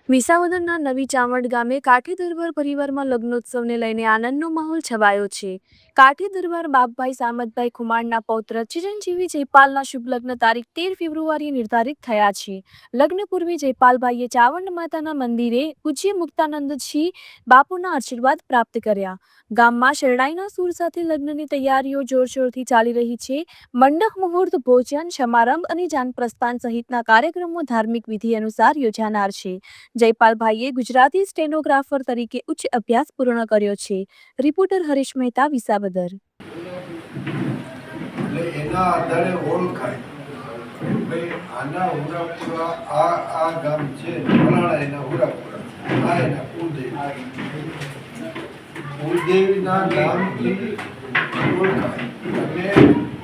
વિસાવદરના નવી ચામડ ગામે કાઠી દરબાર પરિવારમાં લગ્નોત્સવને લઈને આનંદનો માહોલ છવાયો છે. કાઠી દરબાર બાપભાઈ સામતભાઈ ખુમાણના પૌત્ર ચિરંજીવી જયપાલના શુભ લગ્ન તારીખ 13 ફેબ્રુઆરીએ નિર્ધારિત થયા છે. લગ્ન પૂર્વે જયપાલભાઈએ ચાવંડ માતાના મંદિરે પૂજ્ય મુક્તાનંદજી બાપુના આશીર્વાદ પ્રાપ્ત કર્યા. ગામમાં શરણાઈના સૂર સાથે લગ્નની તૈયારીઓ જોરશોરથી ચાલી રહી છે. મંડપ મુહૂર્ત, ભોજન સમારંભ અને જાન પ્રસ્થાન સહિતના કાર્યક્રમો ધાર્મિક વિધિ અનુસાર યોજાનાર છે. જયપાલભાઈએ ગુજરાતી સ્ટેનોગ્રાફર તરીકે ઉચ્ચ અભ્યાસ પૂર્ણ કર્યો છે. રિપોર્ટર હરીશ મહેતા, વિસાવદર. એના આધારે ઓળખાય ભાઈ આના હુરાપુરા આ ગામ છે, ફલાણા એના હુરાપુરા, આ એના કુળદેવીના નામથી ઓળખાય. અને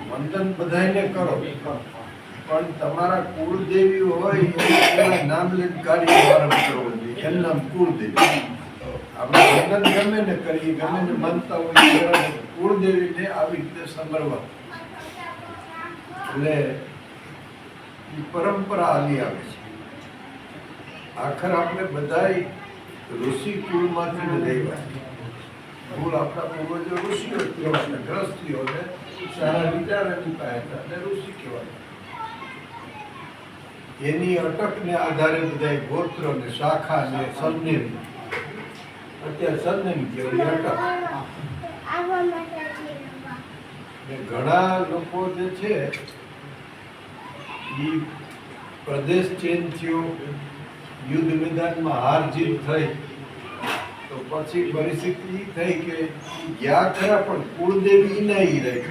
વંદન બધાને કરો, પણ તમારા કુળદેવી હોય એના નામ લઈને કાર્ય પ્રારંભ કરવો જોઈએ. એનું નામ કુળદેવી. આપણે વંદન ગમે ને કરીએ, ગમે ને માનતા હોય, કુળદેવીને આવી રીતે સંભળવા એટલે પરંપરા હાલી આવે છે. આખર આપણે બધા ઋષિ કુળમાંથી રહેવા. કુળ આપણા પૂર્વજો ઋષિઓ કહેવાય, ગ્રસ્તીઓને સારા વિચારોની પાયા અને ઋષિ કહેવાય. એની અટકને આધારે બધા ગોત્ર ને શાખા ને સરનેમ, અત્યારે સરનેમ કહેવાય અટક. ઘણા લોકો જે છે એ પ્રદેશ ચેન્જ થયો, યુદ્ધ મેદાનમાં હાર જીત થઈ, તો પછી પરિસ્થિતિ થઈ કે ગયા ખરા પણ કુળદેવી ઇનાઈ રહી.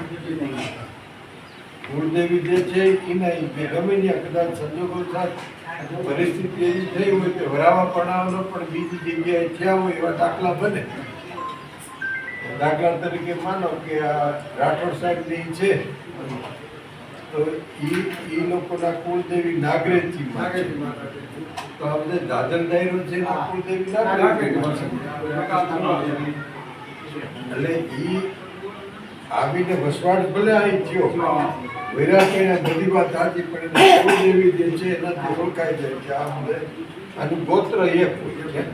કુળદેવી જે છે ઇનાઈ ગમે ત્યાં કદાચ સંજોગો સાથ પરિસ્થિતિ એવી થઈ હોય કે વરાવા પડાવવાનો પણ બીજી જગ્યાએ થયા હોય એવા દાખલા બને. દાખલા તરીકે માનો કે આ રાઠોડ સાહેબની છે, તો એ લોકોના કુળદેવી નાગરેજી તો આપણે દાદર દાયરો છે કુળદેવી નાગરેજી. એટલે એ આવીને વસવાટ ભલે અહીં થયો, વૈરાગીને બધી વાત સાચી, પણ કુળદેવી જે છે એનાથી ઓળખાય જાય કે આ આનું ગોત્ર એક હોય છે.